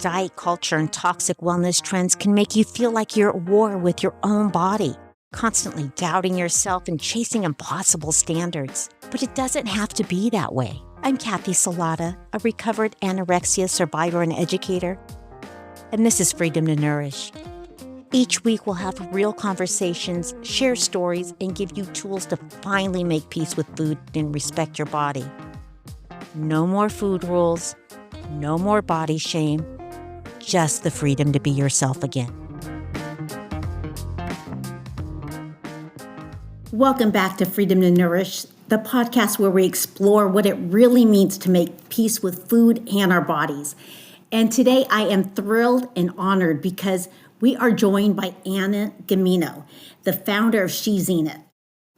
Diet culture and toxic wellness trends can make you feel like you're at war with your own body, constantly doubting yourself and chasing impossible standards. But it doesn't have to be that way. I'm Kathy Salata, a recovered anorexia survivor and educator, and this is Freedom to Nourish. Each week, we'll have real conversations, share stories, and give you tools to finally make peace with food and respect your body. No more food rules, no more body shame, just the freedom to be yourself again. Welcome back to Freedom to Nourish, the podcast where we explore what it really means to make peace with food and our bodies. And today I am thrilled and honored because we are joined by Ana Gamino, the founder of SheisZenith.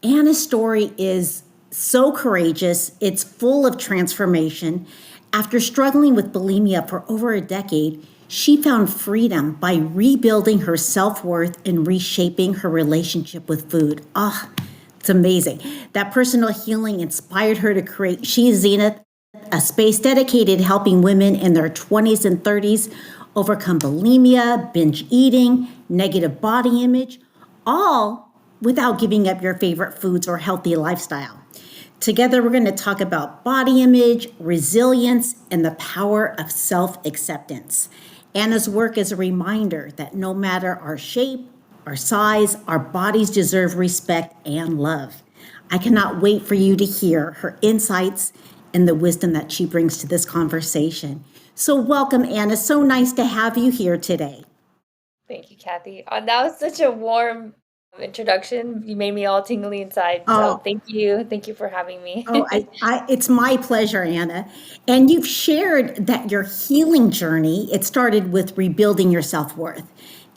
Ana's story is so courageous. It's full of transformation. After struggling with bulimia for over a decade, she found freedom by rebuilding her self-worth and reshaping her relationship with food. It's amazing. That personal healing inspired her to create SheisZenith, a space dedicated to helping women in their 20s and 30s overcome bulimia, binge eating, negative body image, all without giving up your favorite foods or healthy lifestyle. Together, we're going to talk about body image, resilience, and the power of self-acceptance. Ana's work is a reminder that no matter our shape, our size, our bodies deserve respect and love. I cannot wait for you to hear her insights and the wisdom that she brings to this conversation. So welcome, Ana. So nice to have you here today. Thank you, Kathy. That was such a warm introduction. You made me all tingly inside. So thank you. Thank you for having me. It's my pleasure, Ana. And you've shared that your healing journey, it started with rebuilding your self-worth.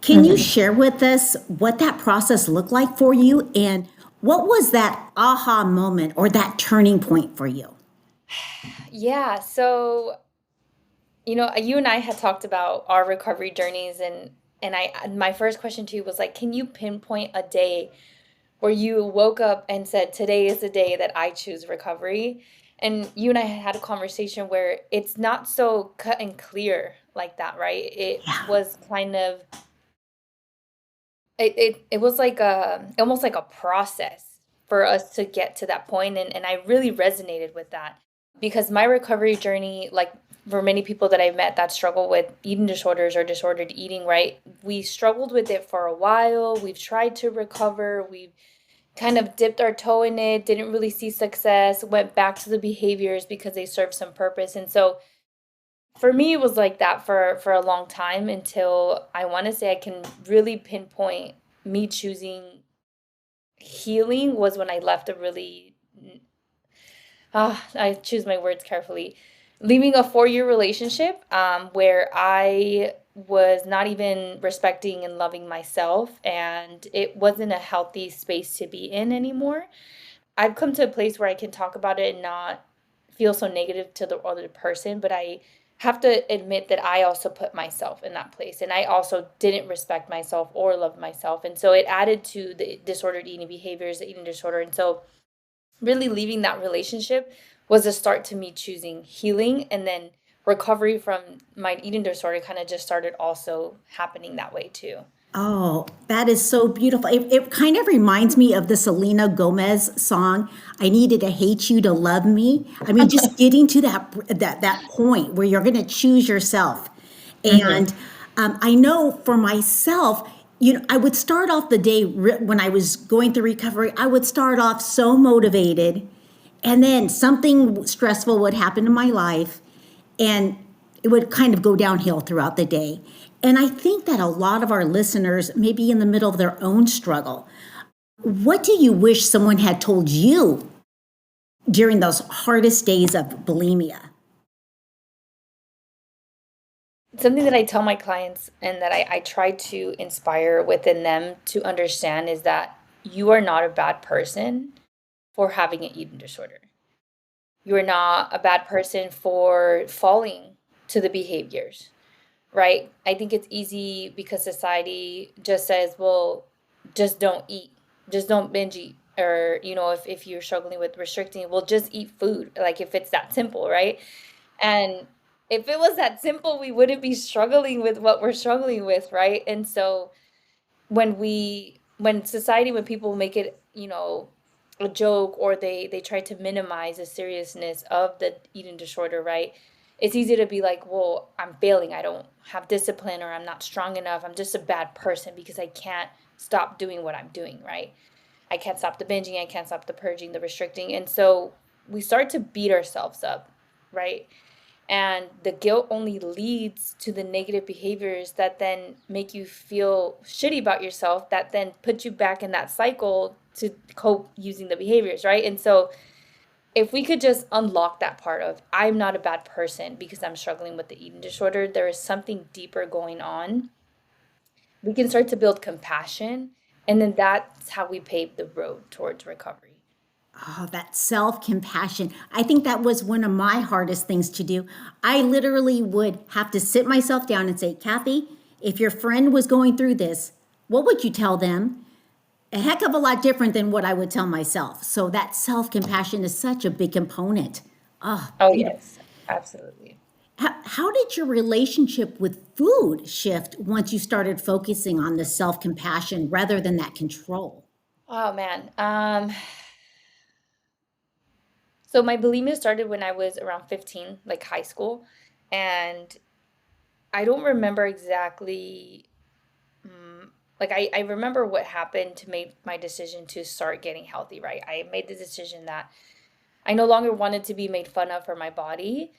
Can you share with us what that process looked like for you? And what was that aha moment or that turning point for you? Yeah. So, you and I had talked about our recovery journeys, and my first question to you was like, can you pinpoint a day where you woke up and said, today is the day that I choose recovery? And you and I had a conversation where it's not so cut and clear like that, right? It was kind of, it was like almost like a process for us to get to that point. And I really resonated with that because my recovery journey, like for many people that I've met that struggle with eating disorders or disordered eating, right? We struggled with it for a while. We've tried to recover. We've kind of dipped our toe in it, didn't really see success, went back to the behaviors because they serve some purpose. And so for me, it was like that for a long time until I want to say I can really pinpoint me choosing healing was when I left a really, I choose my words carefully, leaving a 4-year relationship where I was not even respecting and loving myself, and it wasn't a healthy space to be in anymore. I've come to a place where I can talk about it and not feel so negative to the other person, but I have to admit that I also put myself in that place, and I also didn't respect myself or love myself. And so it added to the disordered eating behaviors, the eating disorder. And so really leaving that relationship was a start to me choosing healing, and then recovery from my eating disorder kind of just started also happening that way too. Oh, that is so beautiful. It kind of reminds me of the Selena Gomez song, I Needed to Hate You to Love Me. I mean, just getting to that point where you're going to choose yourself. And I know for myself, I would start off the day when I was going through recovery, I would start off so motivated, and then something stressful would happen in my life, and it would kind of go downhill throughout the day. And I think that a lot of our listeners may be in the middle of their own struggle. What do you wish someone had told you during those hardest days of bulimia? Something that I tell my clients and that I try to inspire within them to understand is that you are not a bad person for having an eating disorder. You are not a bad person for falling to the behaviors, right? I think it's easy because society just says, well, just don't eat, just don't binge eat. Or, if you're struggling with restricting, well, just eat food. Like if it's that simple, right? And If it was that simple, we wouldn't be struggling with what we're struggling with, right? And so when society, when people make it, a joke, or they try to minimize the seriousness of the eating disorder, right? It's easy to be like, well, I'm failing, I don't have discipline, or I'm not strong enough, I'm just a bad person because I can't stop doing what I'm doing, right? I can't stop the binging, I can't stop the purging, the restricting. And so we start to beat ourselves up, right? And the guilt only leads to the negative behaviors that then make you feel shitty about yourself, that then put you back in that cycle to cope using the behaviors, right? And so if we could just unlock that part of, I'm not a bad person because I'm struggling with the eating disorder, there is something deeper going on, we can start to build compassion. And then that's how we pave the road towards recovery. Oh, that self compassion. I think that was one of my hardest things to do. I literally would have to sit myself down and say, Kathy, if your friend was going through this, what would you tell them? A heck of a lot different than what I would tell myself. So that self compassion is such a big component. Oh, Oh, beautiful. yes, absolutely. How did your relationship with food shift once you started focusing on the self compassion rather than that control? Oh, man. So my bulimia started when I was around 15, like high school. And I don't remember exactly, like I remember what happened to make my decision to start getting healthy, right? I made the decision that I no longer wanted to be made fun of for my body.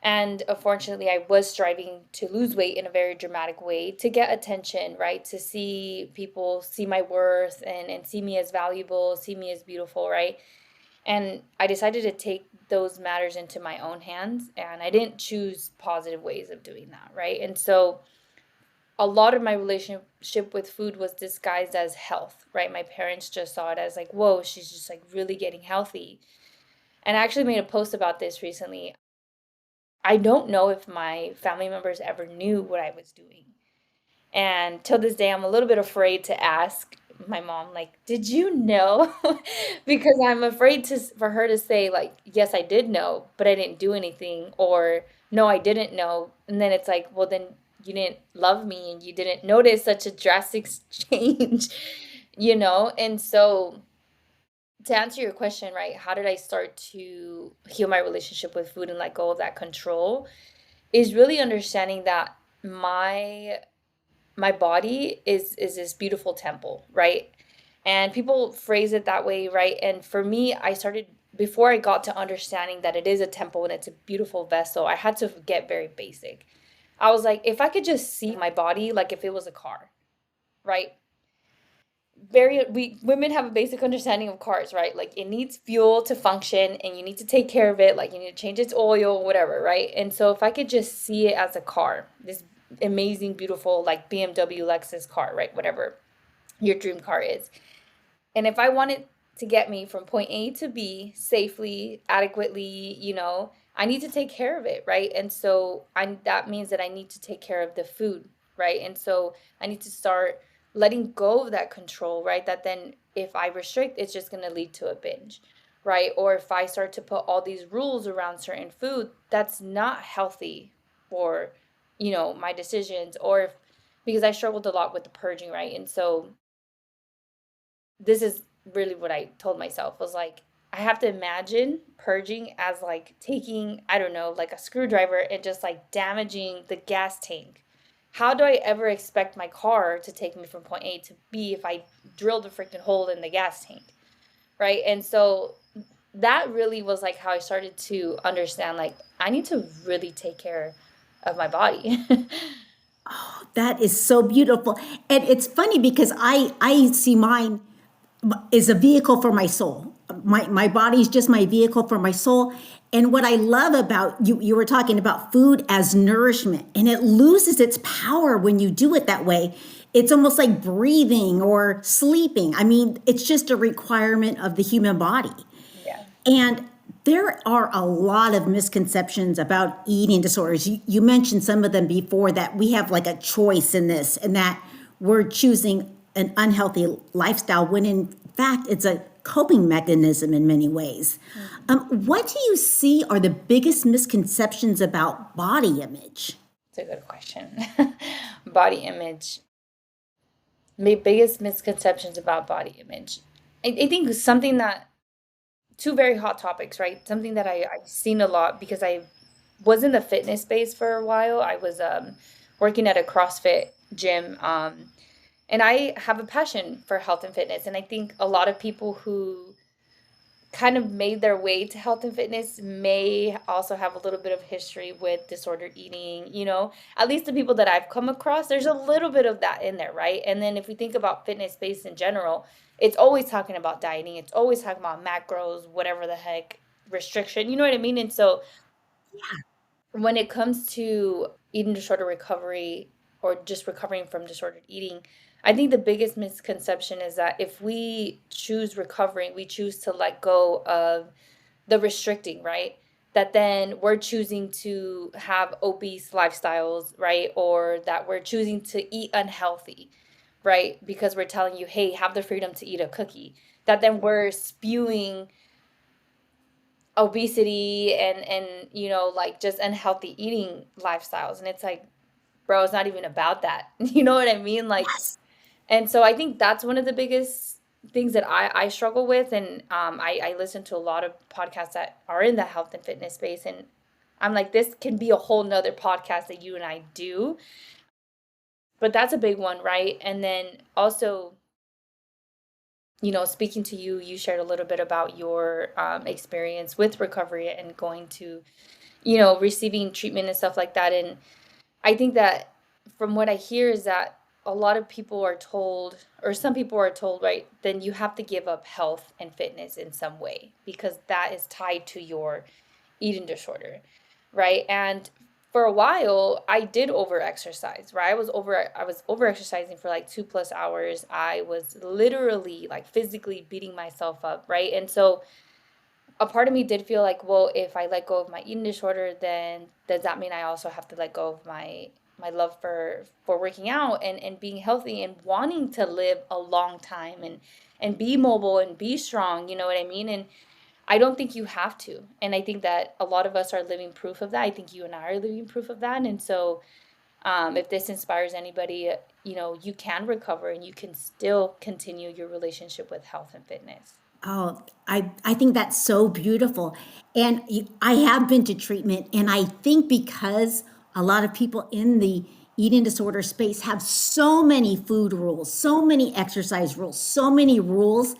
And unfortunately, I was striving to lose weight in a very dramatic way to get attention, right? To see people see my worth, and see me as valuable, see me as beautiful, right? And I decided to take those matters into my own hands, and I didn't choose positive ways of doing that, right? And so a lot of my relationship with food was disguised as health, right? My parents just saw it as like, whoa, she's just like really getting healthy. And I actually made a post about this recently. I don't know if my family members ever knew what I was doing. And till this day, I'm a little bit afraid to ask my mom, like, did you know? Because I'm afraid for her to say, like, yes, I did know, but I didn't do anything, or no, I didn't know. And then it's like, well, then you didn't love me and you didn't notice such a drastic change, And so to answer your question, right, how did I start to heal my relationship with food and let go of that control? Is really understanding that my body is this beautiful temple, right? And people phrase it that way, right? And for me, I started, before I got to understanding that it is a temple and it's a beautiful vessel, I had to get very basic. I was like, if I could just see my body like if it was a car, right? We women have a basic understanding of cars, right? Like it needs fuel to function and you need to take care of it, like you need to change its oil, whatever, right? And so if I could just see it as a car, this amazing, beautiful, like BMW, Lexus car, right? Whatever your dream car is. And if I wanted to get me from point A to B safely, adequately, I need to take care of it, right? And so that means that I need to take care of the food, right? And so I need to start letting go of that control, right? That then if I restrict, it's just going to lead to a binge, right? Or if I start to put all these rules around certain food, that's not healthy for, my decisions, or because I struggled a lot with the purging, right? And so this is really what I told myself, was like, I have to imagine purging as like taking, I don't know, like a screwdriver and just like damaging the gas tank. How do I ever expect my car to take me from point A to B if I drilled a freaking hole in the gas tank? Right. And so that really was like how I started to understand, like, I need to really take care of my body. That is so beautiful. And it's funny because I see mine is a vehicle for my soul. My body is just my vehicle for my soul. And what I love about you were talking about food as nourishment, and it loses its power when you do it that way. It's almost like breathing or sleeping. I mean, it's just a requirement of the human body. Yeah. And there are a lot of misconceptions about eating disorders. You mentioned some of them before, that we have like a choice in this and that we're choosing an unhealthy lifestyle, when in fact, it's a coping mechanism in many ways. What do you see are the biggest misconceptions about body image? It's a good question. Body image. My biggest misconceptions about body image. I think something that, two very hot topics, right? Something that I've seen a lot because I was in the fitness space for a while. I was working at a CrossFit gym. And I have a passion for health and fitness. And I think a lot of people who kind of made their way to health and fitness may also have a little bit of history with disordered eating, at least the people that I've come across, there's a little bit of that in there, right? And then if we think about fitness space in general, it's always talking about dieting, it's always talking about macros, whatever the heck, restriction, you know what I mean? And so when it comes to eating disorder recovery or just recovering from disordered eating, I think the biggest misconception is that if we choose recovering, we choose to let go of the restricting, right? That then we're choosing to have obese lifestyles, right? Or that we're choosing to eat unhealthy, right? Because we're telling you, hey, have the freedom to eat a cookie. That then we're spewing obesity and like just unhealthy eating lifestyles. And it's like, bro, it's not even about that. You know what I mean? Like, Yes. and so I think that's one of the biggest things that I struggle with. And I listen to a lot of podcasts that are in the health and fitness space. And I'm like, this can be a whole nother podcast that you and I do. But that's a big one, right? And then also, speaking to you, you shared a little bit about your experience with recovery and going to, receiving treatment and stuff like that. And I think that from what I hear is that a lot of people are told, or some people are told, right, then you have to give up health and fitness in some way because that is tied to your eating disorder, right? And for a while, I did over exercise, right? I was over exercising for like 2+ hours. I was literally like physically beating myself up, right? And so a part of me did feel like, well, if I let go of my eating disorder, then does that mean I also have to let go of my love for working out and being healthy and wanting to live a long time and be mobile and be strong, you know what I mean? And I don't think you have to. And I think that a lot of us are living proof of that. I think you and I are living proof of that. And so if this inspires anybody, you can recover and you can still continue your relationship with health and fitness. Oh, I think that's so beautiful. And I have been to treatment, and I think because a lot of people in the eating disorder space have so many food rules, so many exercise rules, so many rules,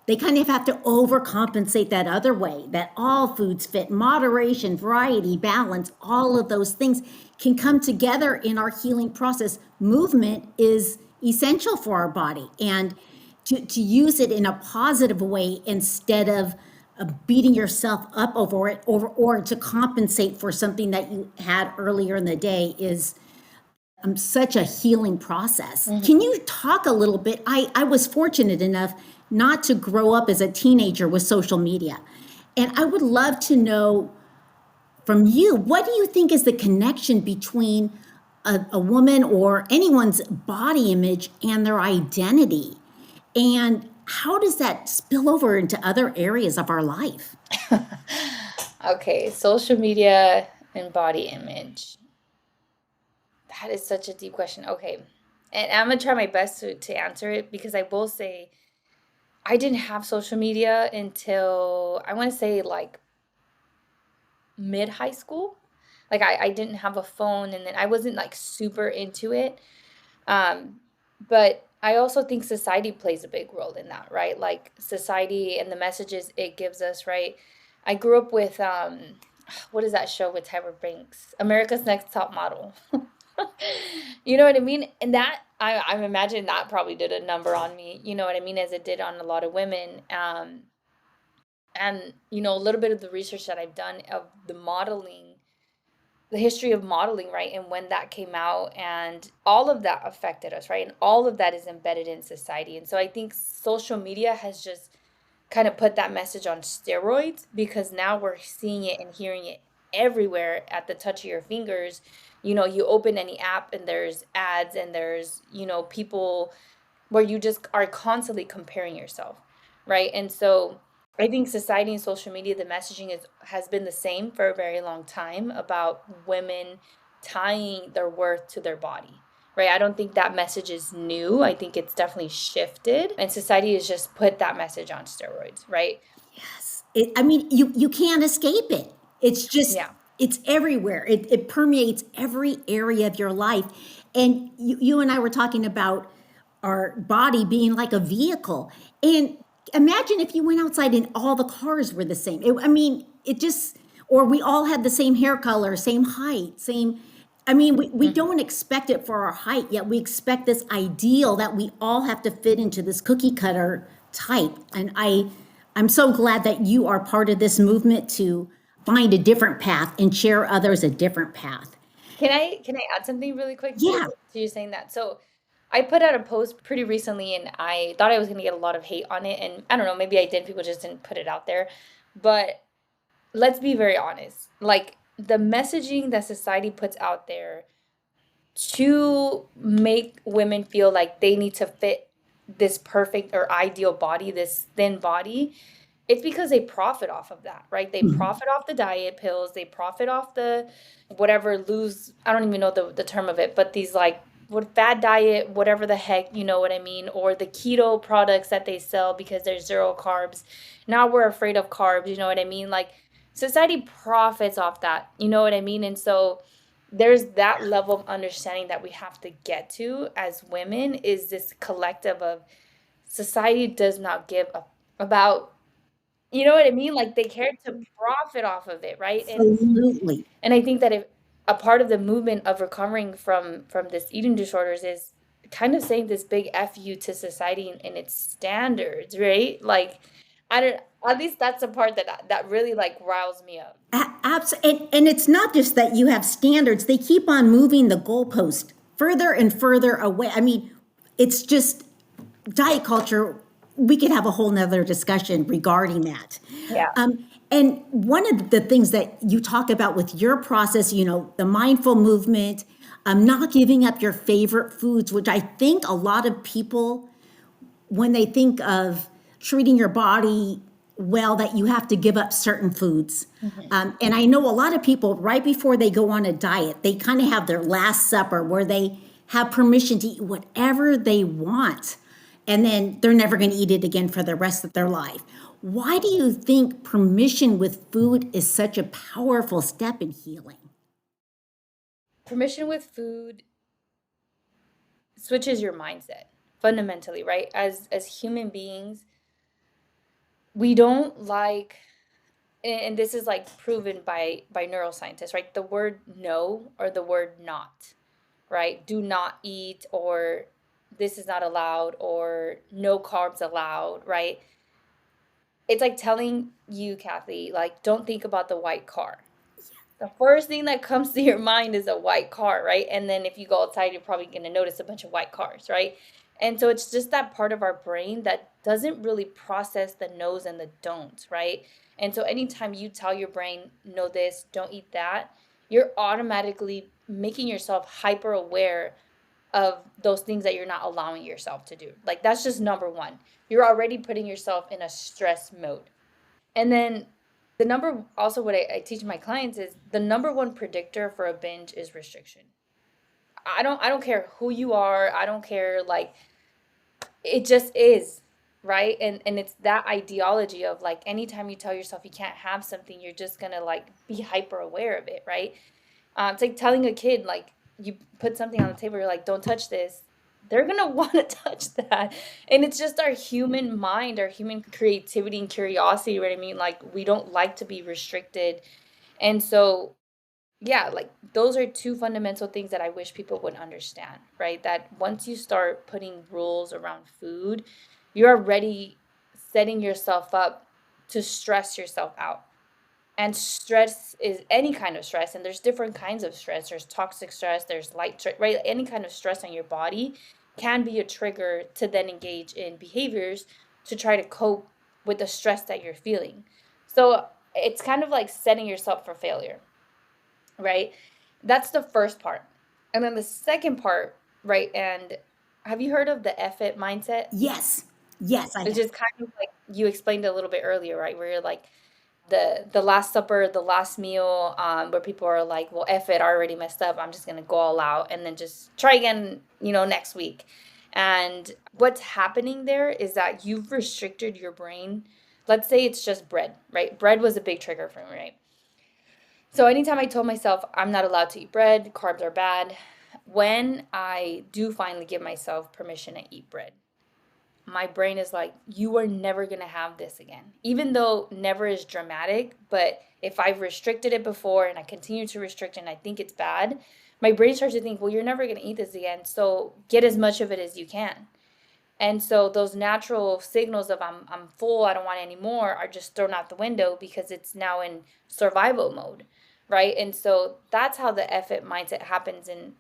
they kind of have to overcompensate that other way, that all foods fit, moderation, variety, balance, all of those things can come together in our healing process. Movement is essential for our body. And to use it in a positive way instead of beating yourself up over it or to compensate for something that you had earlier in the day is such a healing process. Can you talk a little bit? I was fortunate enough not to grow up as a teenager with social media. And I would love to know from you, what do you think is the connection between a woman or anyone's body image and their identity? And how does that spill over into other areas of our life? Okay, social media and body image. That is such a deep question. Okay. And I'm gonna try my best to answer it because I will say I didn't have social media until I want to say like mid high school. Like I didn't have a phone and then I wasn't like super into it. Um, but I also think society plays a big role in that, right? Like society and the messages it gives us, right? I grew up with what is that show with Tyra Banks? America's Next Top Model. You know what I mean? And that I'm imagining that probably did a number on me, you know what I mean, as it did on a lot of women. And a little bit of the research that I've done of the modeling, the history of modeling, right? And when that came out and all of that affected us, right? And all of that is embedded in society. And so I think social media has just kind of put that message on steroids because now we're seeing it and hearing it everywhere at the touch of your fingers. You open any app and there's ads and there's, people where you just are constantly comparing yourself, right? And so I think society and social media, the messaging has been the same for a very long time about women tying their worth to their body, right? I don't think that message is new. I think it's definitely shifted, and society has just put that message on steroids, right? I mean, you can't escape it. It's just, Yeah. it's everywhere. It permeates every area of your life. And you and I were talking about our body being like a vehicle. And imagine if you went outside and all the cars were the same. I mean, it just, or we all had the same hair color, same height, same. I mean, we Mhm. don't expect it for our height, yet we expect this ideal that we all have to fit into this cookie cutter type. And I'm so glad that you are part of this movement to find a different path and share others a different path. Can I add something really quick Yeah. to you saying that? So I put out a post pretty recently and I thought I was gonna get a lot of hate on it, and I don't know, maybe I did, people just didn't put it out there. But let's be very honest. Like the messaging that society puts out there to make women feel like they need to fit this perfect or ideal body, this thin body, it's because they profit off of that, right? They profit off the diet pills, they profit off the whatever lose, I don't even know the term of it, but these like what fad diet, whatever the heck, you know what I mean, or the keto products that they sell because there's zero carbs. Now we're afraid of carbs, you know what I mean? Like society profits off that, you know what I mean? And so there's that level of understanding that we have to get to as women, is this collective of society does not give a about, you know what I mean? Like they care to profit off of it, right? Absolutely. And I think that if a part of the movement of recovering from this eating disorders is kind of saying this big F you to society and its standards, right? Like I don't, at least that's the part that really like riles me up. And it's not just that you have standards, they keep on moving the goalpost further and further away. I mean, it's just diet culture. We could have a whole nother discussion regarding that. Yeah. And one of the things that you talk about with your process, the mindful movement, not giving up your favorite foods, which I think a lot of people, when they think of treating your body well, that you have to give up certain foods. Mhm. And I know a lot of people, right before they go on a diet, they kind of have their last supper where they have permission to eat whatever they want. And then they're never going to eat it again for the rest of their life. Why do you think permission with food is such a powerful step in healing? Permission with food switches your mindset fundamentally, right? As human beings, we don't like, and this is like proven by neuroscientists, right? The word no or the word not, right? Do not eat, or this is not allowed, or no carbs allowed, right? It's like telling you, Kathy, like don't think about the white car. The first thing that comes to your mind is a white car, right? And then if you go outside, you're probably going to notice a bunch of white cars, right? And so it's just that part of our brain that doesn't really process the no's and the don'ts, right? And so anytime you tell your brain, no this, don't eat that, you're automatically making yourself hyper aware of those things that you're not allowing yourself to do. Like that's just number one. You're already putting yourself in a stress mode. And then the number, also what I teach my clients is the number one predictor for a binge is restriction. I don't care who you are. I don't care, like it just is, right? And it's that ideology of like anytime you tell yourself you can't have something, you're just gonna like be hyper aware of it, right? It's like telling a kid, like you put something on the table, you're like, don't touch this. They're gonna want to touch that. And it's just our human mind, our human creativity and curiosity, right? I mean, like we don't like to be restricted. And so, yeah, like those are two fundamental things that I wish people would understand, right? That once you start putting rules around food, you're already setting yourself up to stress yourself out. And stress is any kind of stress, and there's different kinds of stress. There's toxic stress, there's light stress, right? Any kind of stress on your body can be a trigger to then engage in behaviors to try to cope with the stress that you're feeling. So it's kind of like setting yourself for failure, right? That's the first part. And then the second part, right? And have you heard of the F it mindset? Yes. Yes, I It's have. just kind of like you explained a little bit earlier, right? Where you're like the last supper, the last meal, where people are like, well, F it, I already messed up. I'm just gonna go all out and then just try again, next week. And what's happening there is that you've restricted your brain. Let's say it's just bread, right? Bread was a big trigger for me, right? So anytime I told myself I'm not allowed to eat bread, carbs are bad, when I do finally give myself permission to eat bread, my brain is like, you are never going to have this again. Even though never is dramatic, but if I've restricted it before and I continue to restrict it and I think it's bad, my brain starts to think, well, you're never going to eat this again. So get as much of it as you can. And so those natural signals of I'm full, I don't want any more are just thrown out the window because it's now in survival mode, right? And so that's how the effort mindset happens. And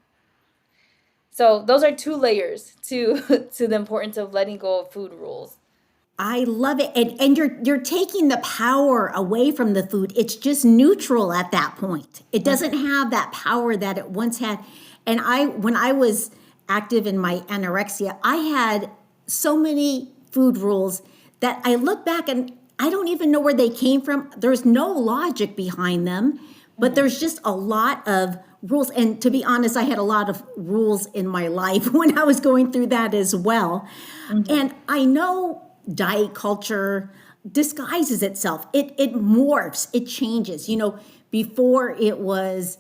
so those are two layers to to the importance of letting go of food rules. I love it. And you're taking the power away from the food. It's just neutral at that point. It doesn't Mhm. have that power that it once had. And I when I was active in my anorexia, I had so many food rules that I look back and I don't even know where they came from. There's no logic behind them, but Mhm. there's just a lot of rules. And to be honest, I had a lot of rules in my life when I was going through that as well. Mhm. And I know diet culture disguises itself. It morphs, it changes. Before it was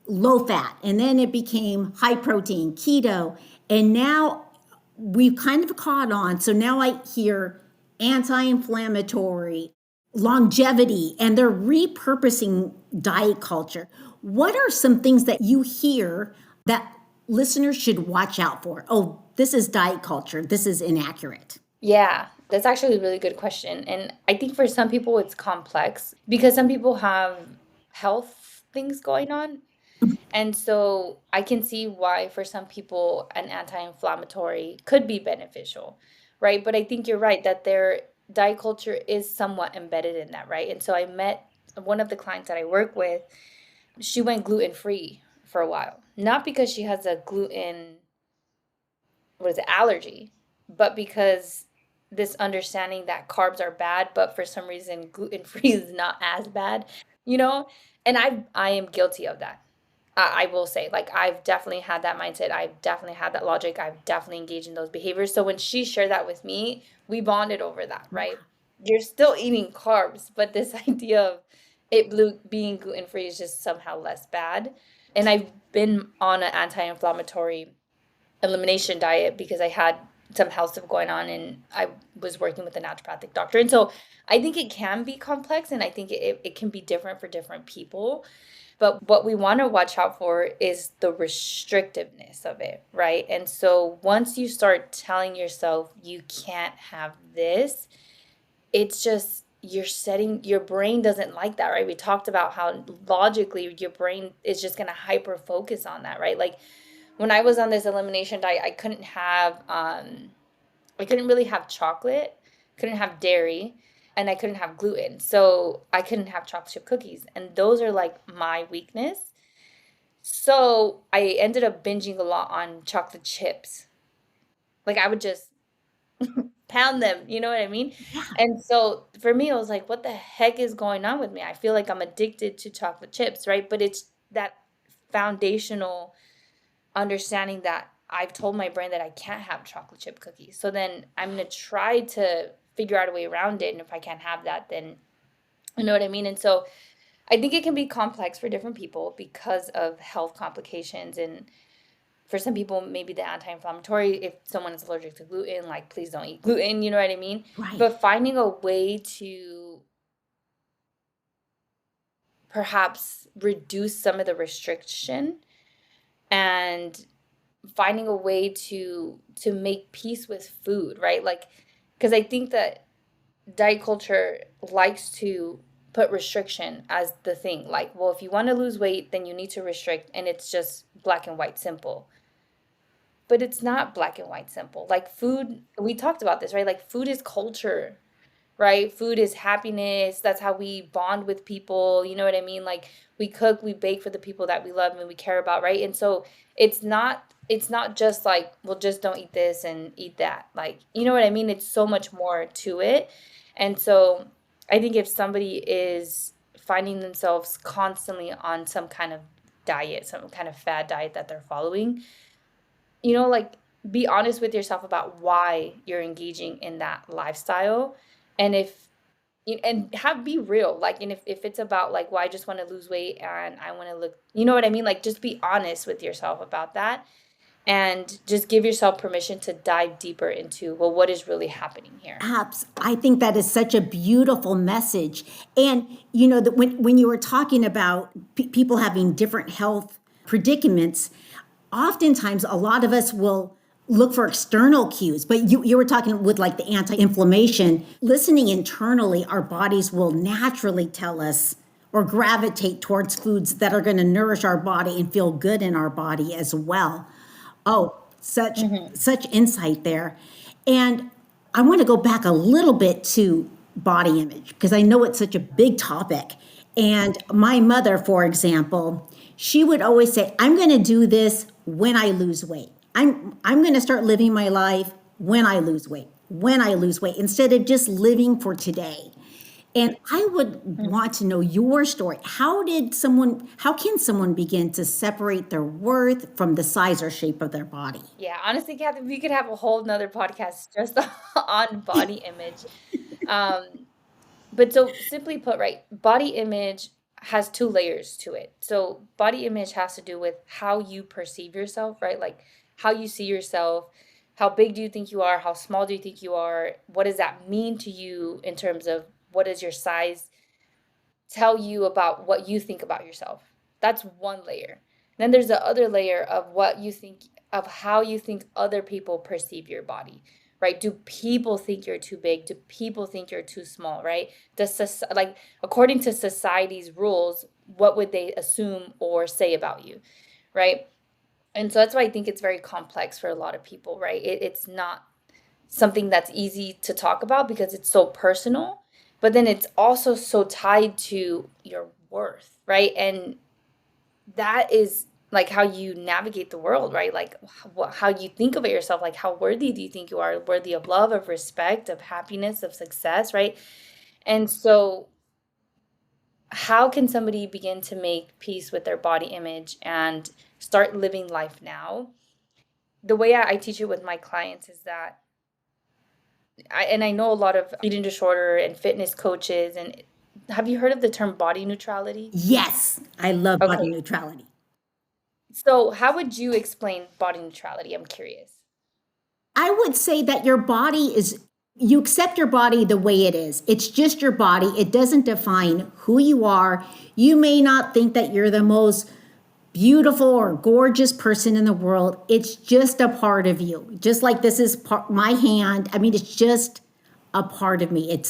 low fat, and then it became high protein, keto, and now we've kind of caught on. So now I hear anti-inflammatory, longevity, and they're repurposing diet culture. What are some things that you hear that listeners should watch out for? Oh, this is diet culture. This is inaccurate. Yeah, that's actually a really good question. And I think for some people it's complex because some people have health things going on. And so I can see why for some people an anti-inflammatory could be beneficial, right? But I think you're right that their diet culture is somewhat embedded in that, right? And so I met one of the clients that I work with, she went gluten-free for a while. Not because she has a gluten, what is it, allergy, but because this understanding that carbs are bad, but for some reason gluten free is not as bad, you know? And I am guilty of that. I will say, like, I've definitely had that mindset. I've definitely had that logic. I've definitely engaged in those behaviors. So when she shared that with me, we bonded over that, right? You're still eating carbs, but this idea of being gluten free is just somehow less bad. And I've been on an anti-inflammatory elimination diet because I had some health stuff going on and I was working with a naturopathic doctor. And so I think it can be complex and I think it can be different for different people. But what we want to watch out for is the restrictiveness of it, right? And so once you start telling yourself you can't have this, it's just your brain doesn't like that, right? We talked about how logically your brain is just going to hyper focus on that, right? Like when I was on this elimination diet, I couldn't really have chocolate, couldn't have dairy, and I couldn't have gluten. So I couldn't have chocolate chip cookies. And those are like my weakness. So I ended up binging a lot on chocolate chips. Like I would just pound them, you know what I mean? And so for me, I was like, what the heck is going on with me? I feel like I'm addicted to chocolate chips, right? But it's that foundational understanding that I've told my brain that I can't have chocolate chip cookies. So then I'm going to try to figure out a way around it. And if I can't have that, then you know what I mean? And so I think it can be complex for different people because of health complications. And for some people, maybe the anti inflammatory, if someone is allergic to gluten, like please don't eat gluten, you know what I mean? Right. But finding a way to perhaps reduce some of the restriction and finding a way to make peace with food, right? Like because I think that diet culture likes to put restriction as the thing. Like, well, if you want to lose weight, then you need to restrict and it's just black and white simple. But it's not black and white simple. Like food, we talked about this, right? Like food is culture, right? Food is happiness. That's how we bond with people. You know what I mean? Like we cook, we bake for the people that we love and we care about, right? And so it's not just like, well, just don't eat this and eat that. Like, you know what I mean? It's so much more to it. And so I think if somebody is finding themselves constantly on some kind of diet, some kind of fad diet that they're following, like be honest with yourself about why you're engaging in that lifestyle. And if and have be real, like, and if it's about like, well, I just want to lose weight and I want to look, you know what I mean, like just be honest with yourself about that, and just give yourself permission to dive deeper into, well, what is really happening here. Apps. I think that is such a beautiful message. And that when you were talking about people having different health predicaments, oftentimes a lot of us will look for external cues. But you were talking with like the anti-inflammation, listening internally, our bodies will naturally tell us or gravitate towards foods that are going to nourish our body and feel good in our body as well. Oh, such insight there. And I want to go back a little bit to body image because I know it's such a big topic. And my mother, for example, she would always say, "I'm going to do this when I lose weight. I'm going to start living my life when I lose weight, when I lose weight, instead of just living for today." And I would want to know your story. How can someone begin to separate their worth from the size or shape of their body? Yeah, honestly, Kathy, we could have a whole nother podcast just on body image. Um, but so simply put, right, body image has two layers to it. So body image has to do with how you perceive yourself, right? Like how you see yourself. How big do you think you are? How small do you think you are? What does that mean to you in terms of what is your size tell you about what you think about yourself? That's one layer. Then there's the other layer of what you think, of how you think other people perceive your body, right? Do people think you're too big? Do people think you're too small, right? Like according to society's rules, what would they assume or say about you, right? And so that's why I think it's very complex for a lot of people, right? It's not something that's easy to talk about because it's so personal, but then it's also so tied to your worth, right? And that is like how you navigate the world, right? Like how you think about yourself, like how worthy do you think you are? Worthy of love, of respect, of happiness, of success, right? And so how can somebody begin to make peace with their body image and start living life now? The way I teach it with my clients is that I know a lot of eating disorder and fitness coaches, and have you heard of the term body neutrality? Yes, I love body Okay. neutrality. So how would you explain body neutrality? I'm curious. I would say that you accept your body the way it is. It's just your body. It doesn't define who you are. You may not think that you're the most beautiful or gorgeous person in the world. It's just a part of you. Just like this is my hand. I mean, it's just a part of me.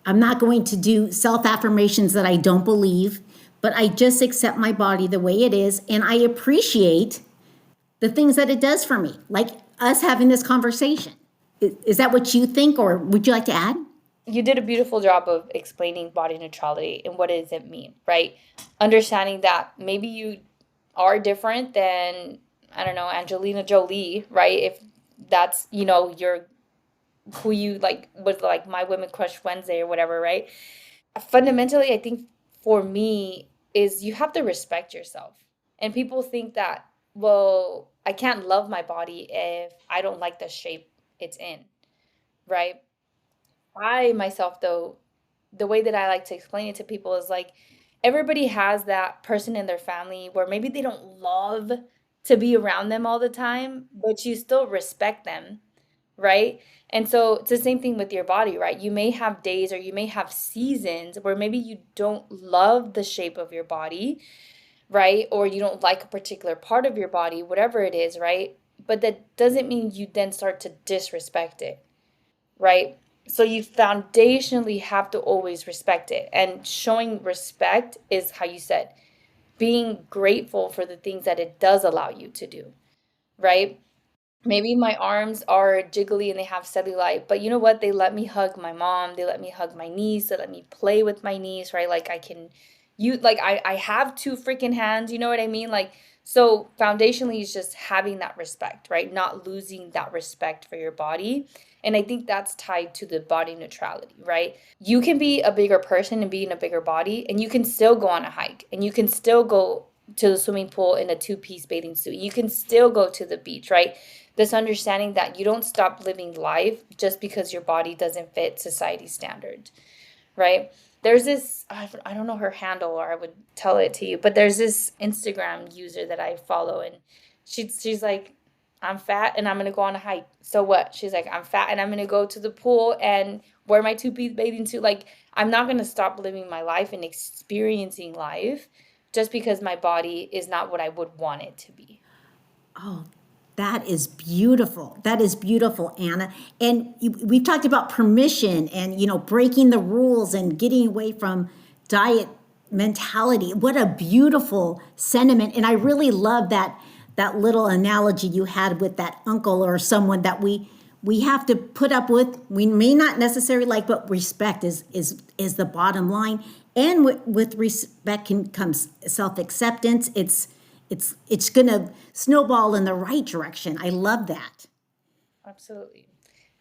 I'm not going to do self affirmations that I don't believe, but I just accept my body the way it is and I appreciate the things that it does for me, like us having this conversation. Is that what you think, or would you like to add? You did a beautiful job of explaining body neutrality and what does it mean, right? Understanding that maybe you are different than, I don't know, Angelina Jolie, right? If that's, your who you like with like My Women Crush Wednesday or whatever, right? Fundamentally, I think for me is you have to respect yourself. And people think that, well, I can't love my body if I don't like the shape it's in, right? I myself, though, the way that I like to explain it to people is like everybody has that person in their family where maybe they don't love to be around them all the time, but you still respect them, right? And so it's the same thing with your body, right? You may have days or you may have seasons where maybe you don't love the shape of your body, right? Or you don't like a particular part of your body, whatever it is, right? But that doesn't mean you then start to disrespect it, right? So you foundationally have to always respect it. And showing respect is how you said, being grateful for the things that it does allow you to do, right? Maybe my arms are jiggly and they have cellulite, but you know what? They let me hug my mom, they let me hug my niece, they let me play with my niece, right? Like I can you like I have two freaking hands, you know what I mean? Like so foundationally is just having that respect, right? Not losing that respect for your body. And I think that's tied to the body neutrality, right? You can be a bigger person and be in a bigger body, and you can still go on a hike, and you can still go to the swimming pool in a two-piece bathing suit. You can still go to the beach, right? This understanding that you don't stop living life just because your body doesn't fit society standards, right? There's this, I don't know her handle, or I would tell it to you, but there's this Instagram user that I follow, and she's like, I'm fat and I'm gonna go on a hike. So what? She's like, I'm fat and I'm gonna go to the pool and wear my two-piece bathing suit. Like, I'm not gonna stop living my life and experiencing life just because my body is not what I would want it to be. Oh, that is beautiful. That is beautiful, Anna. And we've talked about permission and, breaking the rules and getting away from diet mentality. What a beautiful sentiment. And I really love that little analogy you had with that uncle or someone that we have to put up with. We may not necessarily like, but respect is the bottom line. And with respect can comes self acceptance. It's gonna snowball in the right direction. I love that. Absolutely.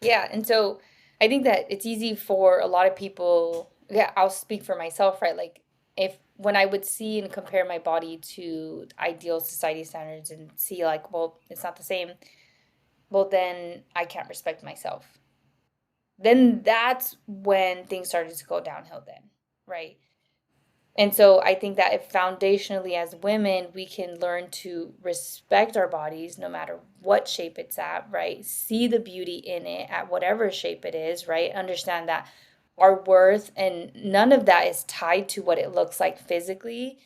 Yeah, and so I think that it's easy for a lot of people. Yeah, I'll speak for myself, right? Like if when I would see and compare my body to ideal society standards and see like, well, it's not the same, well then I can't respect myself. Then that's when things started to go downhill then, right? And so I think that if foundationally as women, we can learn to respect our bodies no matter what shape it's at, right? See the beauty in it at whatever shape it is, right? Understand that our worth and none of that is tied to what it looks like physically.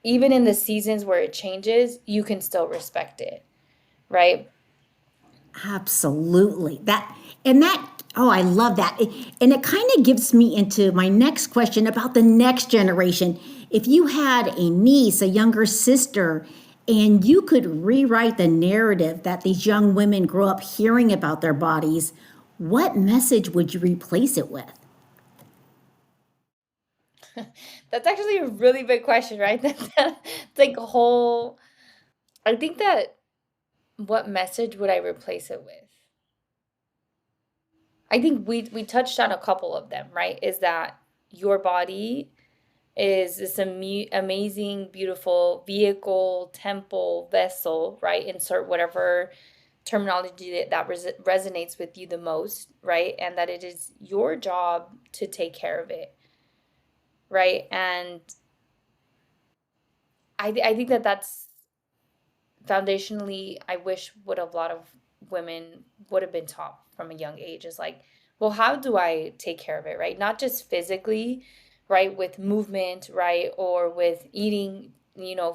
Even in the seasons where it changes, you can still respect it, right? Absolutely. Oh, I love that. And it kind of gives me into my next question about the next generation. If you had a niece, a younger sister, and you could rewrite the narrative that these young women grow up hearing about their bodies, what message would you replace it with? That's actually a really big question, right? It's like a whole. I think that what message would I replace it with? I think we touched on a couple of them, right? Is that your body is this amazing, beautiful vehicle, temple, vessel, right? Insert whatever terminology that resonates with you the most, right? And that it is your job to take care of it, right? And I think that that's foundationally I wish what a lot of women would have been taught from a young age is like, well, how do I take care of it, right? Not just physically, right, with movement, right, or with eating,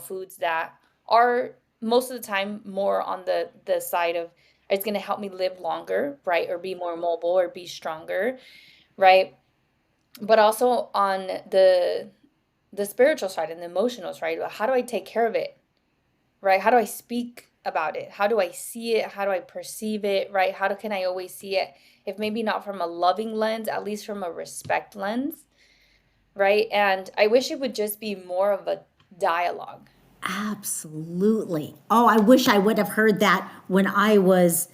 foods that are most of the time more on the side of it's going to help me live longer, right, or be more mobile or be stronger, right? But also on the spiritual side and the emotional side, how do I take care of it, right? How do I speak about it? How do I see it? How do I perceive it, right? Can I always see it? If maybe not from a loving lens, at least from a respect lens, right? And I wish it would just be more of a dialogue. Absolutely. Oh, I wish I would have heard that when I was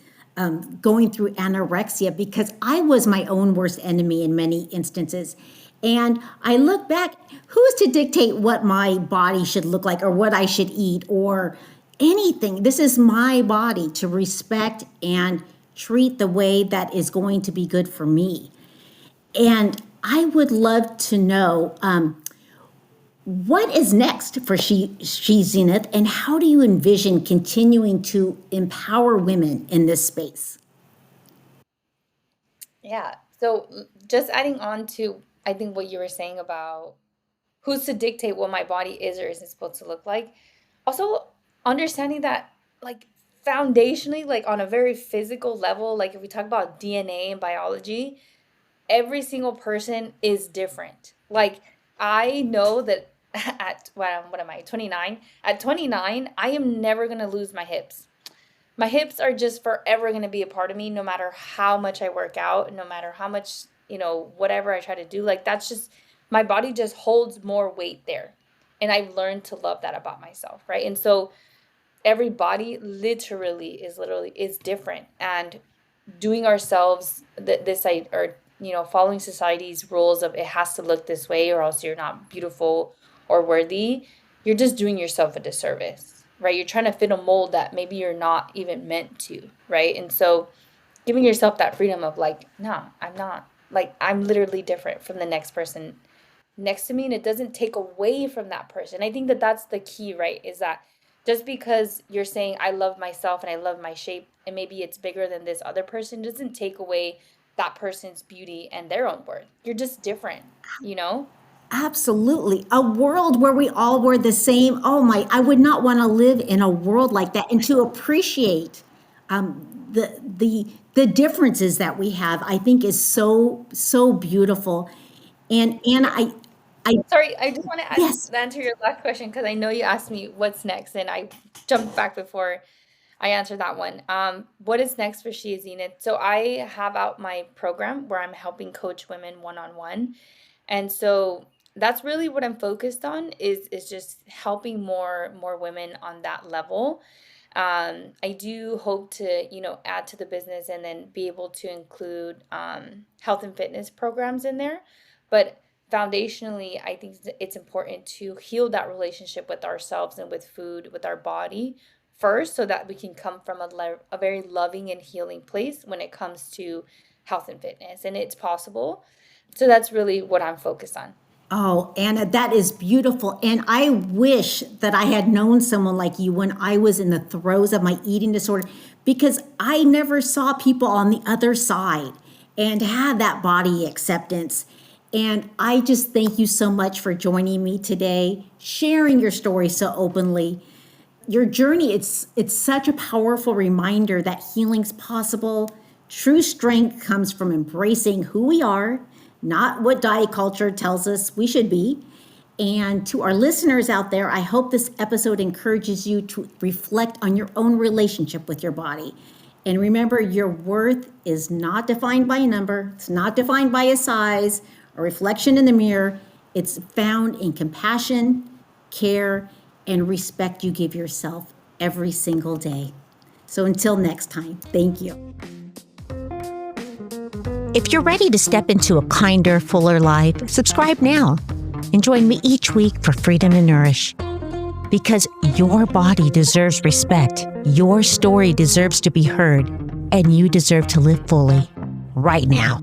going through anorexia because I was my own worst enemy in many instances. And I look back, who's to dictate what my body should look like or what I should eat or anything? This is my body to respect and treat the way that is going to be good for me. And I would love to know what is next for SheisZenith, and how do you envision continuing to empower women in this space? Yeah. So just adding on to, I think what you were saying about who's to dictate what my body is or isn't supposed to look like. Also, understanding that, like, foundationally, like, on a very physical level, like, if we talk about DNA and biology, every single person is different. Like, I know that at, what am I, 29? At 29, I am never going to lose my hips. my hips are just forever going to be a part of me, no matter how much I work out, no matter how much, whatever I try to do. Like, that's just, my body just holds more weight there. And I've learned to love that about myself, right? And so every body literally is different. And doing ourselves this side, or following society's rules of it has to look this way or else you're not beautiful or worthy, you're just doing yourself a disservice, right? You're trying to fit a mold that maybe you're not even meant to, right? And so giving yourself that freedom of like, no, I'm not, like, I'm literally different from the next person next to me, and it doesn't take away from that person. I think that that's the key, right? Is that just because you're saying I love myself and I love my shape, and maybe it's bigger than this other person, doesn't take away that person's beauty and their own worth. You're just different, you know? Absolutely. A world where we all were the same. Oh my, I would not want to live in a world like that. And to appreciate the differences that we have, I think is so beautiful. And I Sorry, I just want yes. to answer your last question because I know you asked me what's next, and I jumped back before I answered that one. What is next for SheisZenith? So I have out my program where I'm helping coach women one-on-one. And so that's really what I'm focused on, is just helping more women on that level. I do hope to, add to the business and then be able to include health and fitness programs in there. But foundationally, I think it's important to heal that relationship with ourselves and with food, with our body first, so that we can come from a very loving and healing place when it comes to health and fitness. And it's possible. So that's really what I'm focused on. Oh, Anna, that is beautiful. And I wish that I had known someone like you when I was in the throes of my eating disorder, because I never saw people on the other side and had that body acceptance. And I just thank you so much for joining me today, sharing your story so openly. Your journey, it's such a powerful reminder that healing's possible. True strength comes from embracing who we are, not what diet culture tells us we should be. And to our listeners out there, I hope this episode encourages you to reflect on your own relationship with your body. And remember, your worth is not defined by a number. It's not defined by a size, a reflection in the mirror. It's found in compassion, care, and respect you give yourself every single day. So until next time, thank you. If you're ready to step into a kinder, fuller life, subscribe now and join me each week for Freedom to Nourish. Because your body deserves respect, your story deserves to be heard, and you deserve to live fully right now.